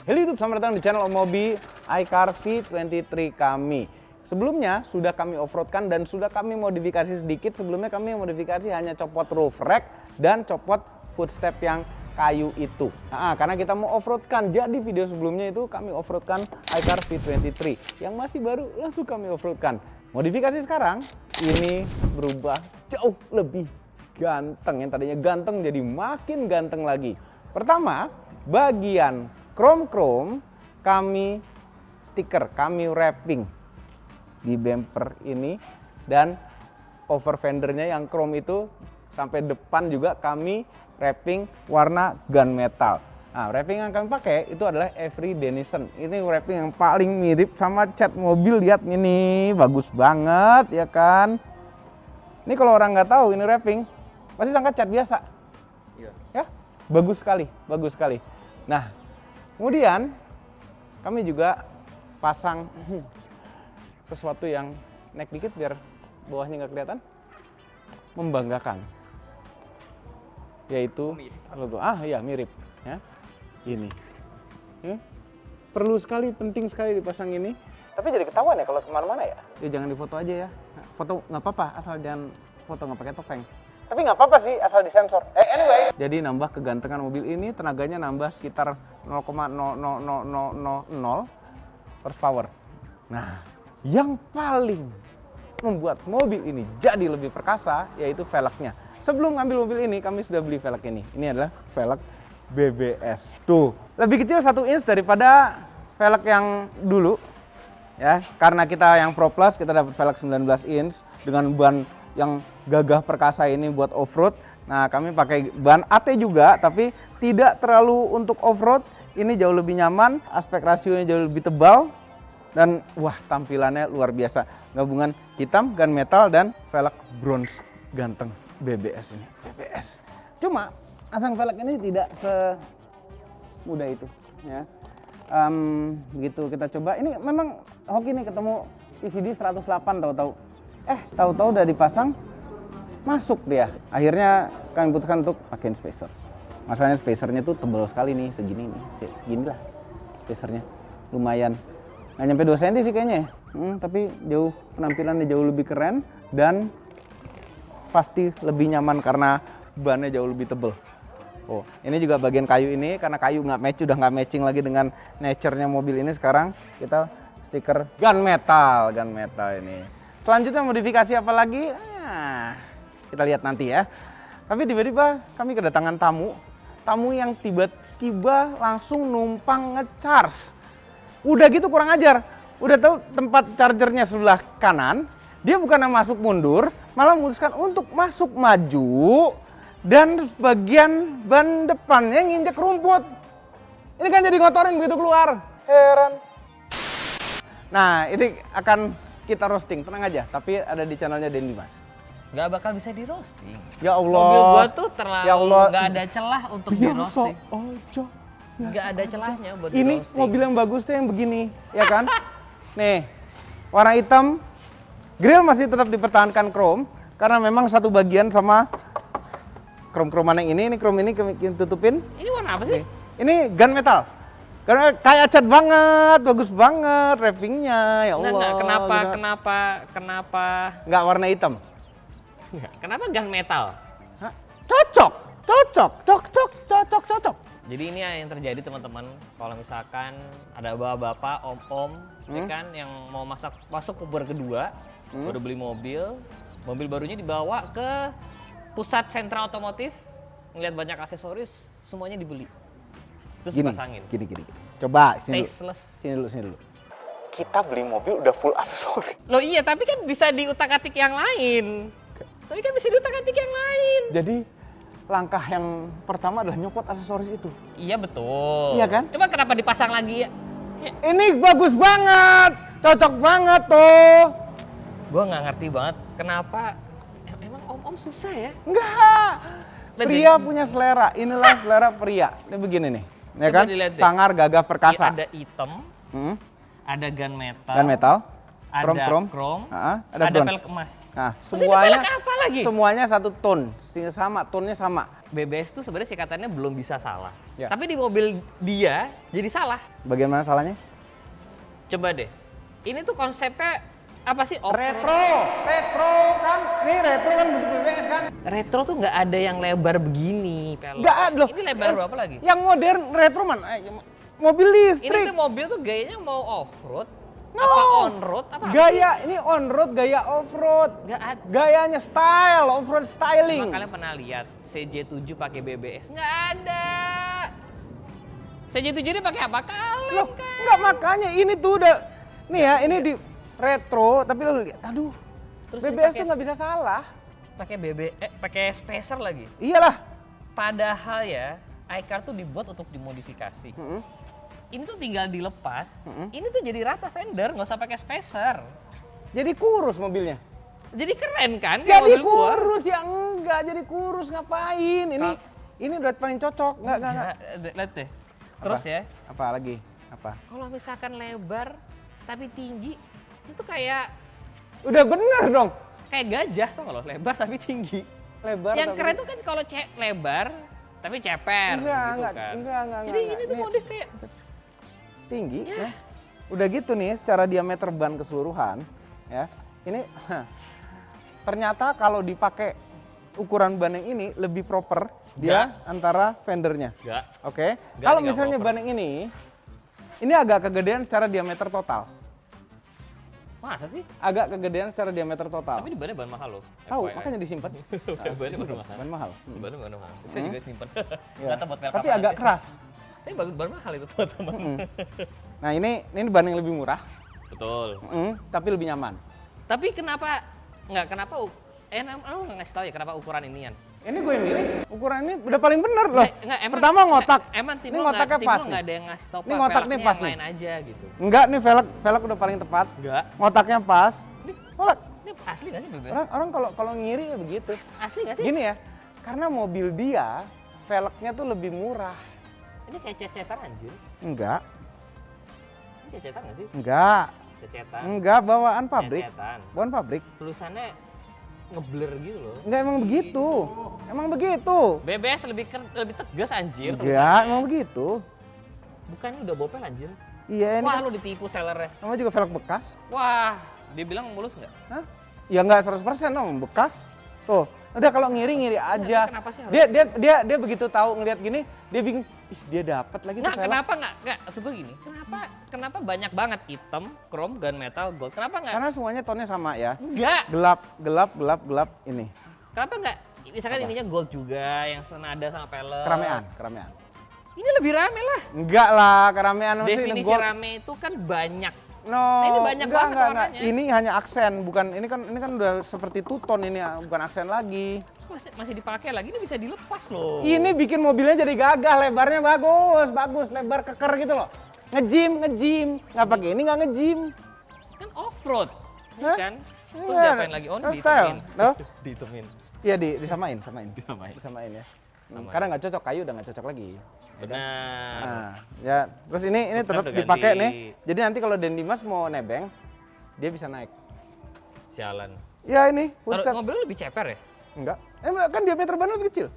Halo YouTube, selamat datang di channel Om Mobi iCar V23 kami. Sebelumnya sudah kami offroadkan dan sudah kami modifikasi sedikit. Sebelumnya kami modifikasi hanya copot roof rack dan copot footstep yang kayu itu. Karena kita mau offroadkan, jadi video sebelumnya itu kami offroadkan iCar V23 yang masih baru, langsung kami offroadkan. Modifikasi sekarang ini berubah jauh lebih ganteng. Yang tadinya ganteng jadi makin ganteng lagi. Pertama, bagian chrome kami stiker, kami wrapping di bumper ini, dan over fendernya yang chrome itu sampai depan juga kami wrapping warna gunmetal. Nah, wrapping yang kami pakai itu adalah Avery Dennison. Ini wrapping yang paling mirip sama cat mobil. Lihat ini, bagus banget ya kan. Ini kalau orang nggak tahu ini wrapping, pasti sangka cat biasa. Iya. Ya, bagus sekali, bagus sekali. Nah, kemudian kami juga pasang sesuatu yang naik dikit biar bawahnya nggak kelihatan, membanggakan, yaitu logo. Iya, mirip ya. Ini ya. Perlu sekali, penting sekali dipasang ini. Tapi jadi ketahuan ya kalau kemana-mana ya. Ya jangan difoto aja ya. Foto nggak apa-apa, asal jangan foto nggak pakai topeng. Tapi nggak apa-apa sih, asal disensor. Anyway. Jadi nambah kegantengan mobil ini, tenaganya nambah sekitar 0,00000 horsepower. Nah, yang paling membuat mobil ini jadi lebih perkasa yaitu velgnya. Sebelum ngambil mobil ini, kami sudah beli velg ini. Ini adalah velg BBS. Tuh, lebih kecil 1 inch daripada velg yang dulu. Ya, karena kita yang Pro Plus, kita dapat velg 19 inch dengan ban yang gagah perkasa ini buat off-road. Nah, kami pakai ban AT juga, tapi tidak terlalu untuk off-road. Ini jauh lebih nyaman, aspek rasionya jauh lebih tebal, dan wah, tampilannya luar biasa. Gabungan hitam, gunmetal, dan velg bronze ganteng BBS ini. BBS. Cuma pasang velg ini tidak semudah itu. Ya. Begitu kita coba, ini memang hoki nih ketemu PCD 108 tahu-tahu udah dipasang, masuk dia. Akhirnya kami putuskan untuk pakai spacer. Masalahnya spacernya tuh tebal sekali nih, segini lah spacernya, lumayan. Nggak nyampe 2 cm sih kayaknya ya. Tapi jauh, penampilannya jauh lebih keren dan pasti lebih nyaman karena bannya jauh lebih tebal. Oh, ini juga bagian kayu ini, karena kayu nggak match, udah nggak matching lagi dengan nature-nya mobil ini. Sekarang kita stiker gunmetal ini. Selanjutnya modifikasi apa lagi? Kita lihat nanti ya. Tapi tiba-tiba kami kedatangan tamu yang tiba-tiba langsung numpang ngecharge. Udah gitu kurang ajar. Udah tahu tempat chargernya sebelah kanan, dia bukan masuk mundur, malah memutuskan untuk masuk maju. Dan bagian ban depannya nginjek rumput. Ini kan jadi ngotorin begitu keluar. Heran. Nah, ini akan kita roasting, tenang aja. Tapi ada di channelnya Den Dimas. Gak bakal bisa di roasting. Ya Allah. Mobil gua tuh terlalu ya Allah. Gak ada celah untuk di roasting. Gak ada celahnya buat di roasting. Ini mobil yang bagus tuh yang begini, ya kan? Nih, warna hitam. Grill masih tetap dipertahankan chrome karena memang satu bagian sama chrome-chromean yang ini chrome ini kami tutupin. Ini warna apa sih? Ini gunmetal. Karena kayak cat banget, bagus banget wrappingnya. Ya Allah. Enggak, kenapa? Nggak warna hitam. Kenapa gunmetal? Cocok. Jadi ini yang terjadi teman-teman, kalau misalkan ada bapak-bapak, om-om, ya kan, yang mau masuk puber kedua, baru beli mobil barunya dibawa ke pusat sentra otomotif, ngeliat banyak aksesoris, semuanya dibeli. Terus dipasangin. Gini. Coba, tasteless. Sini dulu. Kita beli mobil udah full aksesoris. Loh iya, tapi kan bisa diutak-atik yang lain. Jadi, langkah yang pertama adalah nyopot aksesoris itu. Iya betul. Iya kan? Coba kenapa dipasang lagi ya? Ini bagus banget, cocok banget tuh. Gua nggak ngerti banget kenapa. Emang om-om susah ya? Enggak. Pria punya selera. Inilah selera pria. Ini begini nih. Ya kan? Sangar, gagah, perkasa. Ada hitam, ada gunmetal, Ada chrome. ada bronze. pelek emas. Nah, Terus ini pelek apa lagi? Semuanya satu tone, sama, tone-nya sama. BBS tuh sebenarnya singkatannya belum bisa salah. Ya. Tapi di mobil dia jadi salah. Bagaimana salahnya? Coba deh. Ini tuh konsepnya apa sih? Retro kan? Ini retro kan bentuk BBS kan? Retro tuh nggak ada yang lebar begini, pelek. Nggak ada loh. Ini lebar berapa lagi? Yang modern retro man, mobil Ini listrik. tuh mobil tuh gayanya mau off-road, No. apa on-road, apa? Gaya ini on road, gaya off road. Nggak ada. Gayanya style, off road styling. Emang kalian pernah lihat CJ7 pakai BBS? Nggak ada. CJ7 ini pakai apa? Kaleng Loh, kan? enggak makanya ini tuh udah nih ya, ini di retro tapi lo lihat, aduh. Terus ini BBS pakai tuh nggak bisa salah. Pakai pakai spacer lagi. Iyalah. Padahal ya, iCar tuh dibuat untuk dimodifikasi. Ini tuh tinggal dilepas. Ini tuh jadi rata fender, nggak usah pakai spacer. Jadi kurus mobilnya. Jadi keren kan? kayak Jadi mobil gua? kurus ya enggak, jadi kurus ngapain? Ini udah paling cocok, enggak. Lihat deh. Terus Apa? ya, Apa lagi? Apa? kalau misalkan lebar tapi tinggi, itu kayak Udah bener dong. gajah tuh kalau lebar tapi tinggi. Lebar Yang tapi- keren tuh kan kalau lebar tapi ceper Enggak, gitu enggak, kan. enggak. Jadi ini tuh modif kayak tinggi Ya. ya. Udah gitu nih secara diameter ban keseluruhan ya. Ini ternyata kalau dipakai ukuran ban yang ini lebih proper dia antara fendernya. enggak. Oke. Enggak, Kalau ini enggak misalnya proper. ban yang ini agak kegedean secara diameter total. Masa sih? Agak kegedean secara diameter total. Tapi di bannya ban mahal loh. Tahu, FYI. makanya disimpan. Bannya ban mahal. Ban mahal. Bannya ban mahal. Saya juga simpan. Ya. Ternyata buat Tapi agak keras. Tapi ban mahal itu teman-teman. Nah, ini ban yang lebih murah, Betul. tapi lebih nyaman. Tapi kenapa lu nggak ngasih tahu ya kenapa ukuran inian? Ini gue yang milih, ukuran ini udah paling bener loh. Enggak, Pertama ngotak. Emang tim Ini lu ngotaknya pas nggak nih. ada yang ngasih tahu Ini ngotak nih velgnya pas yang nih. lain aja gitu. Enggak, nih velg udah paling tepat. Enggak. Ngotaknya pas. Kolak. Ini asli nggak sih BBS? Orang kalau ngiri ya begitu. Asli nggak sih? Gini ya, karena mobil dia velgnya tuh lebih murah. Ini kayak cecetan anjir. Enggak, Ini cecetan nggak sih? enggak, Cecetan. enggak bawaan pabrik. Cecetan. Bawaan pabrik. Tulisannya ngeblur gitu loh. Enggak, emang begitu. Emang begitu. BBS lebih tegas anjir Enggak, tulisannya. emang begitu. Bukannya udah bopel anjir. Iya, ini Wah, kan lu ditipu sellernya. namanya juga velg bekas. Wah, dia bilang mulus nggak? Hah? Ya enggak 100% dong, bekas. Tuh, udah kalau ngiri aja. Kenapa sih harus? Dia begitu tahu ngelihat gini, dia bingung, ih dia dapat lagi tuh Nggak, velg. kenapa nggak? Maksud gue gini, kenapa banyak banget hitam, chrome, gunmetal, gold? Kenapa nggak? Karena semuanya tonnya sama ya. Enggak. Gelap ini. Kenapa nggak? Misalkan Apa? ininya gold juga, yang senada sama pelek. Keramaian. Ini lebih rame lah. Enggak lah, keramaian mesti Definisi gold. rame itu kan banyak. No, Nah, ini banyak enggak, banget enggak. warnanya. Ini hanya aksen, bukan ini kan udah seperti two-tone ini ya, bukan aksen lagi. Terus masih dipakai lagi, ini bisa dilepas loh. Ini bikin mobilnya jadi gagah, lebarnya bagus, lebar keker gitu loh. Ngejim, nggak pakai ini nggak ngejim. Kan off-road, ya Hah? kan? Terus Iya, diapain lagi? Oh, no dihitumin. style. No? Dihitumin. Iya disamain. Disamain. Ya. Samain. Karena nggak cocok, kayu udah nggak cocok lagi. Benar. Nah, ya terus ini Terus tetap udah dipakai ganti. nih. Jadi nanti kalau Den Dimas mau nebeng, dia bisa naik. Sialan. Ya ini, Taruh footstep. mobilnya lebih ceper ya? Enggak. Kan diameter ban lebih kecil.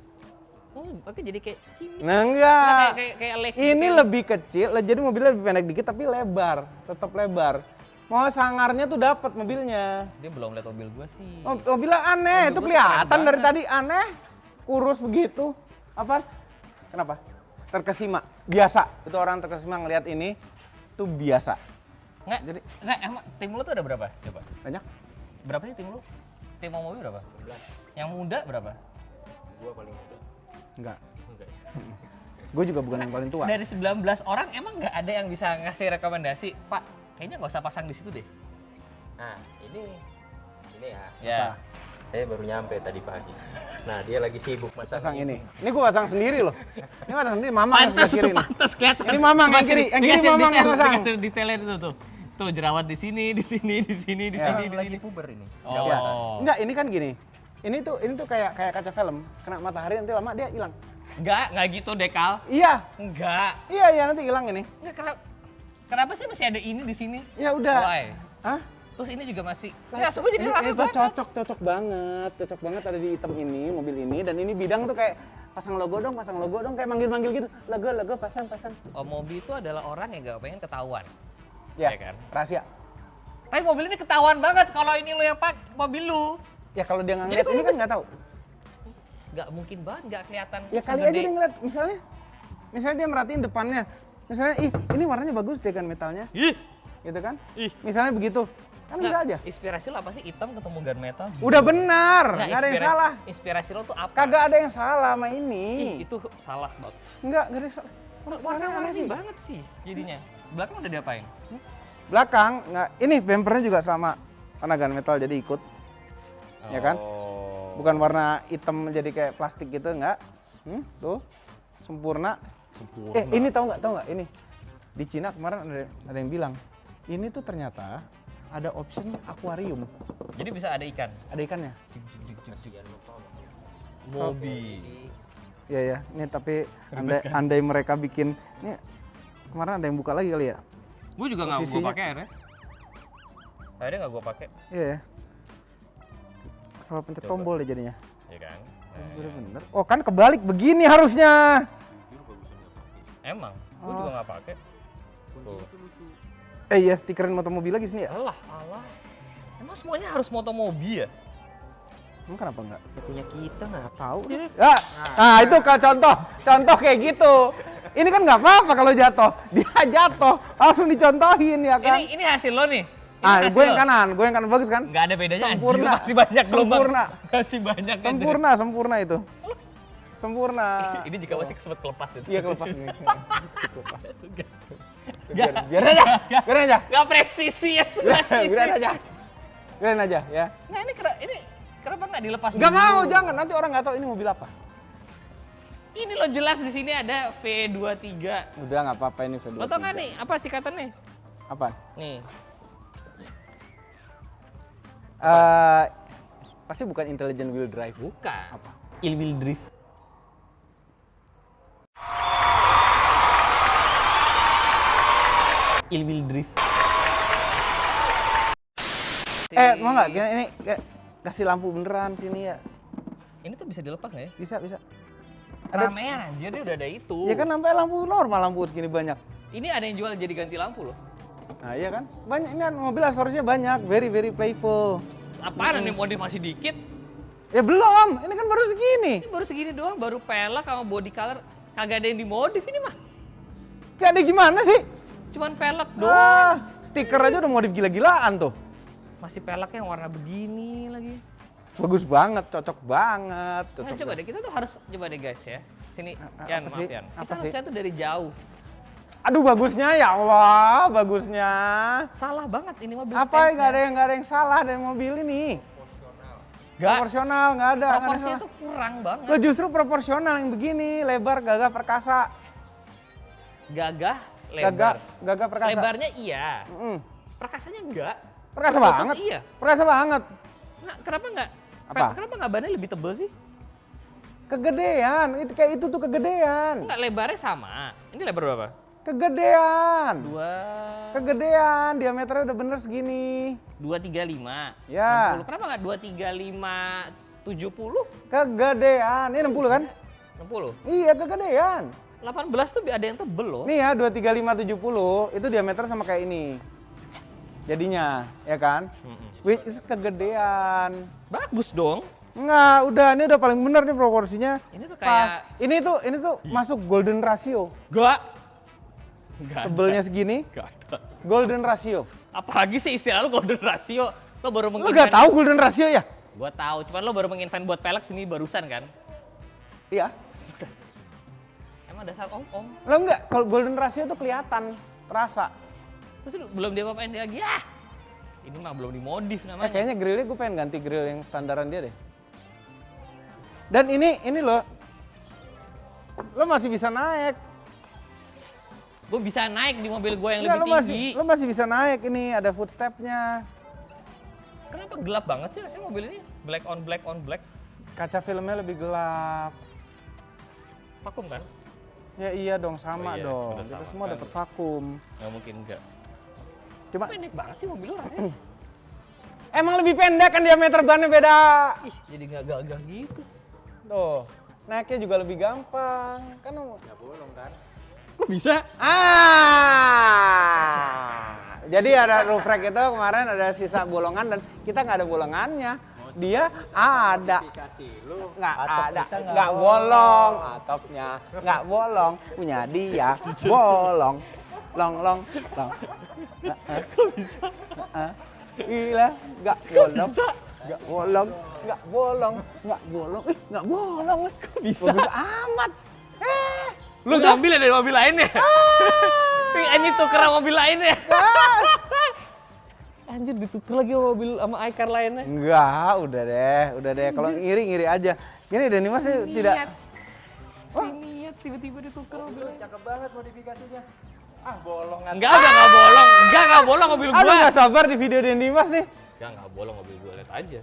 Oh, oke jadi kayak cimit. Nah, enggak. Kayak lek. Ini lebih kecil, jadi mobilnya lebih pendek dikit tapi lebar, tetap lebar. Mau sangarnya tuh dapat mobilnya. Dia belum lihat mobil gua sih. Mobilnya aneh, Mobil itu gua kelihatan keren dari banget. tadi aneh, kurus begitu. Apa? Kenapa? Terkesima. Biasa. Itu orang terkesima ngelihat ini tuh biasa. Enggak, emang tim lu tuh ada berapa? Coba. Banyak? Berapa sih tim lu? Tim mau mobil berapa? 11. Yang muda berapa? Gua paling muda. Enggak. Enggak. Gue juga bukan yang paling tua. Dari 19 orang emang nggak ada yang bisa ngasih rekomendasi, Pak, kayaknya nggak usah pasang di situ deh. Nah, ini ya. Ya. Apa? Saya baru nyampe tadi pagi. Nah, dia lagi sibuk Pasang ini. Ini gue pasang sendiri loh. Ini pasang sendiri, mama yang Pantas sebelah tuh, kiri. nih. pantas kelihatan. Ini Mamang yang kiri. Yang kiri Mamang yang pasang. Dikasih detailnya itu tuh. Tuh jerawat di sini, di sini, di sini, di Ya. sini, di lagi sini. puber ini. Oh. Ya. Enggak, ini kan gini. Ini tuh kayak kaca film. Kena matahari nanti lama dia hilang. Enggak gitu Dekal. Iya. Enggak. Iya nanti hilang ini. Enggak, kenapa sih masih ada ini di sini? Ya udah. Why? Hah? Terus ini juga masih, ya semua jadi ini rame tuh banget. cocok banget ada di hitam ini, mobil ini. Dan ini bidang tuh kayak pasang logo dong, kayak manggil-manggil gitu. Logo, pasang. Oh, mobil itu adalah orang yang gak pengen ketahuan. Ya, Ya kan? rahasia. Tapi mobil ini ketahuan banget kalau ini lu yang pakai mobil lu. Ya kalau dia nggak Jadi ngeliat, kalau ini kan bisa- nggak tahu. Gak mungkin banget, gak kelihatan. Ya kali aja dia ngeliat, misalnya dia merhatiin depannya. Misalnya, ini warnanya bagus deh kan metalnya, Ih, gitu kan? ih. Misalnya begitu, kan bisa aja. Inspirasi lo apa sih? Hitam ketemu gunmetal? Udah benar, Nah, nggak ada yang salah. Inspirasi lo tuh apa? Kagak ada yang salah sama Ih, ini. itu salah banget. Nggak ada yang salah. Warna-warni Aneh sih. banget sih jadinya. Belakang udah diapain? Belakang, nggak. Ini bumpernya juga sama warna gunmetal jadi ikut. Ya kan? Oh. Bukan warna hitam jadi kayak plastik gitu, nggak. Tuh, sempurna. Sempurna. Ini tahu nggak ini di Cina kemarin ada yang bilang ini tuh ternyata ada option akuarium, Jadi bisa ada ikan. ada ikannya. Mobil. Iya ya, ini tapi andai mereka bikin ini kemarin ada yang buka lagi kali ya. Gue juga nggak gue Posisinya- pakai akhirnya. Akhirnya nggak gue pakai, Iya ya. Soal pencet Coba. tombol deh jadinya. ya kan? Bener-bener. Oh kan kebalik begini harusnya. Emang, gue Oh. juga nggak pakai. Tuh. Iya stikerin motomobil lagi sini ya. Alah. Emang semuanya harus motomobil ya? Emang kenapa enggak? Ya punya kita nggak Tahu. Ya. Nah, itu contoh kayak gitu. Ini kan nggak apa-apa kalau jatuh. Dia jatuh, langsung dicontohin ya kan. Ini hasil lo nih. Ini Ah, hasil gue yang lo. kanan bagus kan? Nggak ada bedanya. anjir, Sempurna. masih banyak gelombang. Sempurna. Masih banyak. kan, Sempurna itu. Sempurna. Ini jika masih kesempet kelepas itu. Iya kelepas nih. Kelepas. Gak. Biarin aja. Gak presisi ya sebelah Biarin aja. Biarin aja ya. Nah ini kenapa nggak dilepas Nggak dulu? mau, jangan. Nanti orang nggak tahu ini mobil apa. Ini lo jelas di sini ada V23. Udah nggak apa-apa ini V23. Lo tau nggak nih apa singkatannya? Apa? Nih. Pasti bukan intelligent wheel drive. Bukan. Apa? Wheel drift. Wheel drift. Mau nggak? Ini kayak kasih lampu beneran sini ya. Ini tuh bisa dilepas nggak ya? Bisa. Ada. Ramean anjir, dia udah ada itu. Ya kan sampai lampu normal, lampu segini banyak. Ini ada yang jual jadi ganti lampu loh. Nah iya kan? Banyak, ini kan mobil aksesorinya banyak, very playful. Apaan nih modif masih dikit? Ya belum, ini kan baru segini. Ini baru segini doang, baru pelek sama body color. Kagak ada yang dimodif ini mah. Kayak ada gimana sih? Cuman pelek doang. Stiker aja udah modif gila-gilaan tuh. Masih peleknya yang warna begini lagi. Bagus banget, cocok banget. Nah, coba deh, kita tuh harus coba deh guys ya. Sini, Yan, apa maaf sih? Yan. Kita Apa harus sih? lihat tuh dari jauh. Aduh bagusnya ya Allah, bagusnya. Salah banget ini mobil Apa stance-nya. nggak ada yang salah dari mobil ini. Nggak. Proporsional, nggak ada. nggak ada Proporsinya salah. tuh kurang banget. Lo justru proporsional yang begini, lebar, gagah, perkasa. Gagah, lebar. Gagah, perkasa. Lebarnya iya, Mm-mm. perkasanya enggak. Perkasa Betul, banget. Iya. Perkasa banget. Nah, kenapa enggak? Apa? Kenapa enggak bannya lebih tebel sih? Kegedean, itu kayak itu tuh kegedean. Enggak, lebarnya sama. Ini lebar berapa? Kegedean. 2, Kegedean, diameternya udah bener segini. 235. Ya. 60. Kenapa enggak 235 70? Kegedean. Ini 60 kan? 60. Iya, kegedean. 18 tuh ada yang tebel loh. Nih ya, 235/70 itu diameter sama kayak ini. Jadinya, ya kan? Which is kegedean. Bagus dong. Enggak, udah ini udah paling bener nih proporsinya. Ini tuh Pas. kayak Ini tuh masuk golden ratio. enggak. Enggak. Tebelnya segini, Enggak ada. golden ratio. Apalagi sih istilah lu golden ratio. Lo baru Lu nggak tahu golden ratio ya? Gua tahu, cuman lo baru menginvent buat pelek sini barusan kan? Iya. Emang dasar om-om. Lo enggak, kalau golden ratio tuh kelihatan, terasa. Terus belum dia apa-apain dia lagi, ah ini mah belum dimodif namanya. Kayaknya grillnya gue pengen ganti grill yang standaran dia deh. Dan ini lo masih bisa naik. Gue bisa naik di mobil gue yang Enggak, lebih tinggi. lo masih bisa naik ini, ada footstepnya. Kenapa gelap banget sih rasanya mobil ini? Black on black on black. Kaca filmnya lebih gelap. Vakum kan? Ya iya dong, sama Oh iya, dong. udah Kita sama semua kan. dapat vakum. Nggak mungkin enggak. Cuma Pendek banget sih mobil lo rasanya. Emang lebih pendek kan diameter bannya beda. Ih, jadi nggak gagah gitu. Tuh, naiknya juga lebih gampang. Kan Nggak bolong kan? Kok bisa? Jadi ada roof rack itu kemarin ada sisa bolongan dan kita nggak ada bolongannya. Dia ada. Dikasih lu. Nggak atap ada, kita nggak bolong atapnya, nggak bolong, punya dia bolong, long. Kok bisa? Gila, nggak bolong, nggak bolong, nggak bolong, nggak bolong, nggak bolong, Kok bisa? bagus amat. Lu ngambil ya dari mobil lainnya? Anjir tuker sama mobil lainnya. Anjir dituker lagi sama mobil sama iCar lainnya. Enggak, udah deh. Kalau ngiri aja. Gini deh, nih Mas tidak. Si niat tiba-tiba ditukar mobil lain. Cakep banget modifikasinya. Ah, bolongan. Enggak bolong. Enggak bolong mobil Aduh, gua. nggak sabar di video Denny Mas nih. Enggak bolong mobil gua, lihat aja.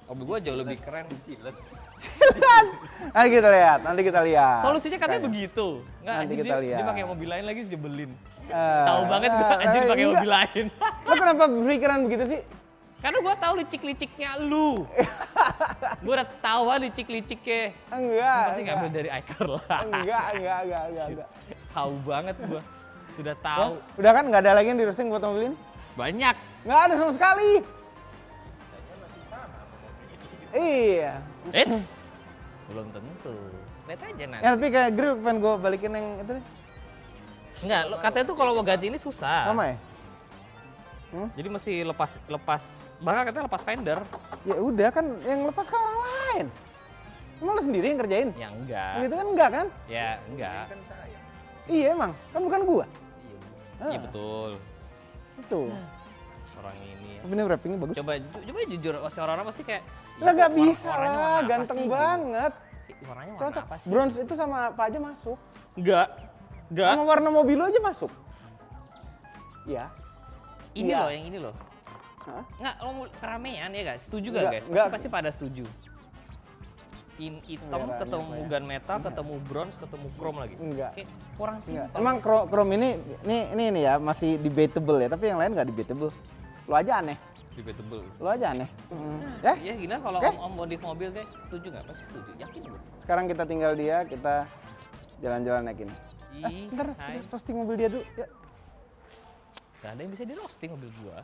Mobil gua jauh lebih keren. Silet. Nanti kita lihat. Solusinya katanya begitu. Enggak, Nanti anjir, kita lihat. dia pakai mobil lain lagi jebelin. Eh, Tahu banget gua anjir pakai enggak. mobil lain. Lo kenapa berpikiran begitu sih? Karena gua tahu licik-liciknya lu. Gua udah tahu lah licik-liciknya. Enggak. Pasti ngambil dari iCar lah. Enggak. Tahu banget gua. Sudah Oh, tahu. udah kan nggak ada lagi yang di roasting buat mobil ini? Banyak. Nggak ada sama sekali. Iya. Eits. Belum tentu. Lihat aja nanti. Ya tapi kayak grill pengen gue balikin yang itu nih. Enggak, katanya tuh kalau mau ganti ini susah. Sama ya? Jadi mesti lepas bahkan katanya lepas fender. Ya udah kan yang lepas kan orang lain. Emang lo sendiri yang kerjain? Ya enggak. Yang itu kan enggak kan? Ya enggak. Iya emang, kan bukan gua. Iya betul. Itu. Orang ini ya. Tapi ini wrappingnya bagus. Coba jujur orang-orang pasti kayak Lah nggak "Ih, bisa warnanya lah, warna apa ganteng sih?" banget. Warnanya warna Cocok. apa sih? Bronze itu sama apa aja masuk. Enggak. Enggak. Sama warna mobil lo aja masuk. Iya. Ini Iya. loh, yang ini loh. Hah? Enggak, lo mau keramaian ya guys? Setuju gak Enggak, guys? enggak. Pasti pada setuju. Hitam Merahnya ketemu apa ya? gunmetal, ketemu bronze, ketemu chrome lagi. Enggak. Kayak kurang Enggak. simpel. Emang chrome ini ya masih debatable ya, tapi yang lain nggak debatable. Lo aja aneh. Debatable. Lo aja aneh. Ya, Ya gini kalau Oke. om modif mobil guys, setuju nggak? Pasti setuju. Yakin gue. sekarang kita tinggal dia, kita jalan-jalan naik ini. Ih, Ntar hai. kita posting mobil dia dulu. Ya. Gak ada yang bisa di roasting mobil gua.